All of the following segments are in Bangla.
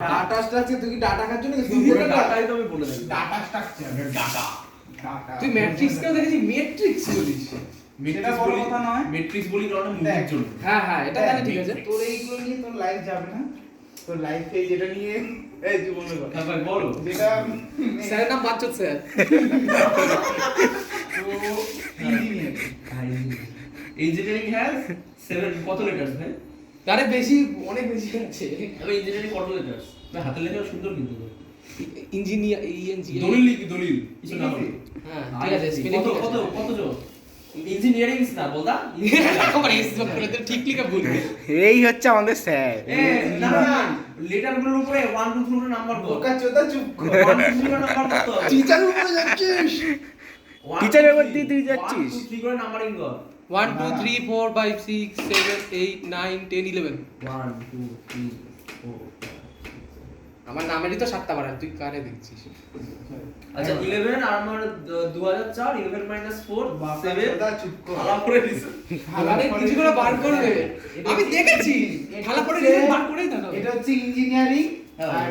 ডাটা স্ট্রাকচার তুই কি ডাটা খাচ্ছ নাকি? ডাটাই তো আমি বলে দিই। Data structure data. তুই ম্যাট্রিক্সকেও দেখেছি মেট্রিক্স বলিস। সেটা বড় কথা নয়। ম্যাট্রিক্স বলি কারণ মুভির জন্য। হ্যাঁ এটা তাহলে ঠিক আছে। তোর এইগুলো নিয়ে তোর লাইফ যাবে না। তোর লাইফে যেটা নিয়ে এই জীবনে বল। হ্যাঁ ভাই বলো। যেটা স্যারের নাম বাচ্চা স্যার। তো ইঞ্জিনিয়ার। ইঞ্জিনিয়ারিং হ্যাজ 7 কত লেটার্স ভাই? তারে বেশি অনেক বেশি আছে। আমি ইঞ্জিনিয়ারিং কত লেটার্স? না হাতের লেখা সুন্দর কিন্তু। ইঞ্জিনিয়ার ইএনজি দলিল লিখি দলিল। কিছু না বলি। হ্যাঁ ঠিক আছে স্পেলিং কত জোর? ইঞ্জিনিয়ারিং না বলদা? কবার এস জব করে তো ঠিক লিখে বলবি। এই হচ্ছে আমাদের স্যার। না লেটারগুলোর উপরে 1 2 3 নাম্বার কর। ওকা চোদা চুপ কর। 1 2 3 নাম্বার কত? টিচার উপরে যাচ্ছিস। টিচারের উপর দিয়ে তুই যাচ্ছিস। 1 2 3 করে নাম্বারিং কর। 1 2 3 4 5 6 7 8 9 10 11 1 2 3 4 আমার নামেরই তো 7টা বাড়া তুই কারে দেখছিস? আচ্ছা 11 আর আমার 2004 11 4 7 চোদা চুপ কর। আলা করে দিছে। আরে কিছু করে বার করবে। আমি দেখেছি ঢালা করে রিজন বার করেই দেখাবে। এটা হচ্ছে ইঞ্জিনিয়ারিং। হ্যাঁ। আর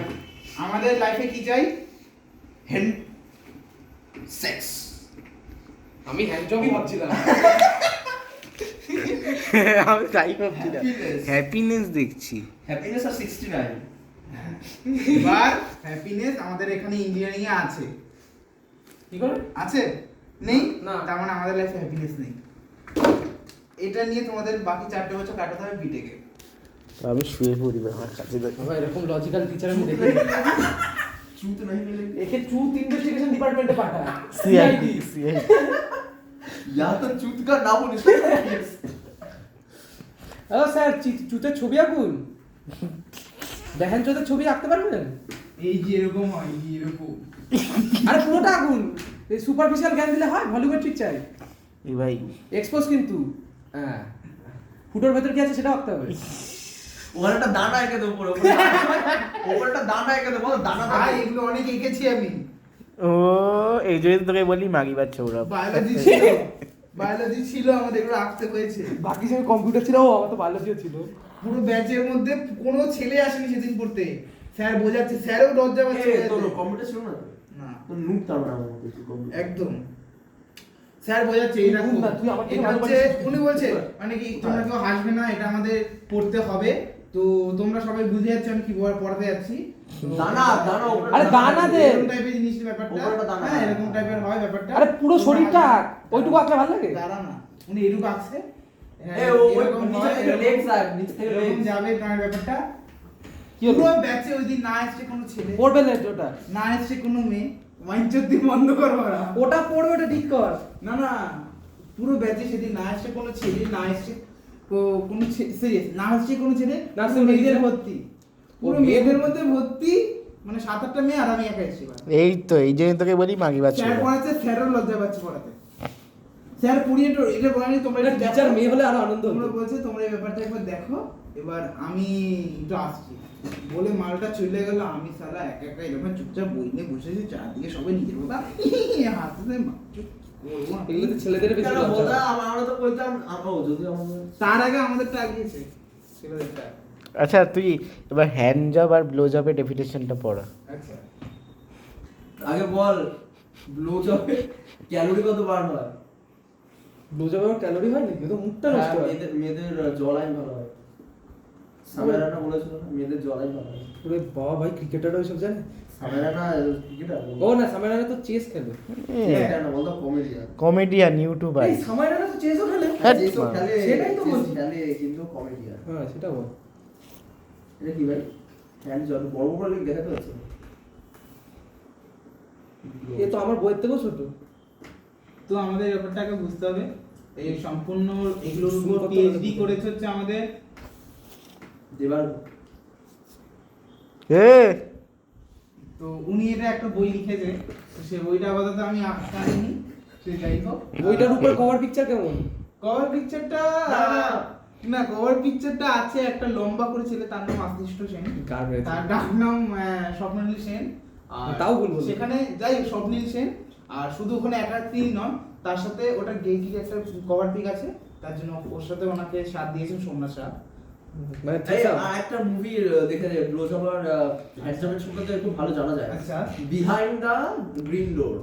আমাদের লাইফে কি চাই? Hand sex. আমি হ্যান্ড জবই ভাবছিলাম। আমি তাই ভাবছি না। হ্যাপিনেস দেখছি। হ্যাপিনেস আর 69 এবার হ্যাপিনেস আমাদের এখানে ইঞ্জিনিয়ারিং এ আছে। কি করে? আছে? নেই? না। তার মানে আমাদের লাইফে হ্যাপিনেস নেই। এটা নিয়ে তোমাদের বাকি 4টে বছর কাটাতে হবে বিটেকে। আমি শুয়ে পড়ি আমার কাছে দেখো। বাবা এরকম লজিক্যাল টিচার আমি দেখি। চুত নাই মিলে একে ট্রুথ ইনভেস্টিগেশন ডিপার্টমেন্টে পাঠায়। সিআইডি ইয়া তো চুত का नाम बोलिस ও স্যার চুতের ছবি আঁকুন। দেখেন চুতের ছবি আঁকতে পারবেন? এই যে এরকম হয়, এই যে এরকম। আরে পুরোটা আঁকুন। এই সুপারফিশিয়াল জ্ঞান দিলে হয়, ভলিউমেট্রিক চাই। এই ভাই এক্সপোজ কিন্তু হ্যাঁ ফুটোর ভেতর কি আছে সেটা আঁকতে হবে। ওখানে একটা দানা এঁকে দেবো পুরো ওখানে একটা দানা এঁকে দেবো দানা ভাই এগুলো অনেক এঁকেছি আমি। ও এই জন্য তোকে বলি মাগিবার ছোড়া। বায়োলজি ছিল। বায়োলজি ছিল আমাদের এগুলো আঁকতে হয়েছে। বাকি সব কম্পিউটার ছিল, ও আমার তো বায়োলজিও ছিল। পুরো ব্যাচের মধ্যে কোনো ছেলে আসেনি সেদিন পড়তে। স্যার বোঝাচ্ছে, স্যারও লজ্জা পাচ্ছে। তোর কম্পিউটার ছিল না না তো নুট তার না আমার মধ্যে কম্পিউটার একদম। স্যার বোঝাচ্ছে এটা নুট না, তুই আমার থেকে এটা ভালো হচ্ছে পারিস। উনি বলছে মানে কি তোমরা কেউ হাসবে না, এটা আমাদের পড়তে হবে। তো তোমরা সবাই বুঝে যাচ্ছ আমি কি পড়াতে যাচ্ছি। দানা দানা উপরে আরে দানা দে। এরকম টাইপের জিনিসের ব্যাপারটা। উপরে একটা দানা। হ্যাঁ এরকম টাইপের হয় ব্যাপারটা। আরে পুরো শরীরটা আঁক, ওইটুকু আঁকলে ভালো লাগে। দাঁড়া না, উনি এটুকু আঁকছে। এ ও ওই নিচে থেকে লেগস আর নিচে থেকে এরকম লেগস যাবে তার ব্যাপারটা। কি হলো? পুরো ব্যাচে ওই দিন না এসছে কোনো ছেলে, পড়বে না ওটা। না এসছে কোনো মেয়ে। ওয়াইনচোদ্দি বন্ধ করবো না। ওটা পড়বে, ওটা ঠিক কর। না না, পুরো ব্যাচে সেদিন না এসছে কোনো ছেলে, না এসছে কোনো সিরিয়াস না এসছে কোনো ছেলে, না পুরো এসছে মেয়েদের মেয়েদের ভর্তি। পুরো ও, মেয়েদের মধ্যে ভর্তি, মানে 7-8টা মেয়ে আর আমি একা এসেছি। এই তো এই জন্য তোকে বলি মাগিবার স্যার ছোড়া। পড়াচ্ছে, স্যারও লজ্জা পাচ্ছে পড়াতে। স্যার পড়িয়ে তো এটা বলেনি তোমরা এটা একটু টিচার দেখো। মেয়ে হলে আরো আনন্দ তোমরা হতো। বলছে তোমরা এই ব্যাপারটা একবার দেখো, এবার আমি একটু আসছি বলে মালটা চলে গেল। আমি সারা একা একা এরকম চুপচাপ বই নিয়ে বসেছি, চারদিকে সবাই নিজের মতো হাসতে এগুলোতে ছেলেদের বেশি কেন লজ্জা বলতা হয়। আমরা তো কইতাম আমরাও যদি আমাদের তার আগে আমাদেরটা আগিয়েছে ছেলেদেরটা। আচ্ছা তুই এবার হ্যান্ড জব আর ব্লো জবের ডেফিনেশনটা পড়া। আচ্ছা আগে বল ব্লো জবে ক্যালোরি কত বার্ন হয়? ব্লোজবে আবার ক্যালোরি হয় নাকি? ও তো মুখটা নষ্ট হয়। মেয়েদের জলাইন ভালো হয়। সামেরানা বলেছিল না মেয়েদের জলাইন ভালো হয়। ওরে বাবা ভাই ক্রিকেটাররা ওইসব জানে? সামেরানা ক্রিকেটার ও না, সামাইরানা তো চেস খেলে। না বলতো কমেডিয়ান কমেডিয়ান ইউটিউবার। এই সামাইরানা তো চেসও খেলে। হ্যাঁ, যেসব খেলে সেটাই তো বলছি। খেলে কিন্তু কমেডিয়ান। হ্যাঁ সেটা বল। এটা কি ভাই হ্যান্ড জব বড় বড় লিখ দেখাতে হচ্ছে এ তো আমার বইয়ের থেকেও ছোট। তো আমাদের ব্যাপারটাকে বুঝতে হবে। এই সম্পূর্ণ এগুলোর উপর কত পিএইচডি বড়? করেছে হচ্ছে আমাদের এবার এ তো উনি এটা একটা বই লিখেছে। তো সেই বইটা আপাতত আমি জানিনি, সে যাই হোক। বইটার উপরে কভার পিকচার কেমন? কভার পিকচারটা না, কভার পিকচারটা আছে একটা লম্বা করে ছেলে, তার নাম আশিষ্ট সেন। গার্বেজ। তার ডাক নাম স্বপ্নীল সেন। আর তাও বলবো। সেখানে যাই হোক স্বপ্নীল সেন। আর শুধু ওখানে একা তিনি নন, তার সাথে ওটা গেকি একটা কভার পিক আছে, তার জন্য ওর সাথে ওনাকে সাথ দিয়েছেন সোমনাথ শাহ। মানে এই আর একটা মুভি দেখে যায় ব্লোজব আর হ্যান্ডসামের সম্পর্কে খুব ভালো জানা যায় আচ্ছা বিহাইন্ড দ্য গ্রিন ডোর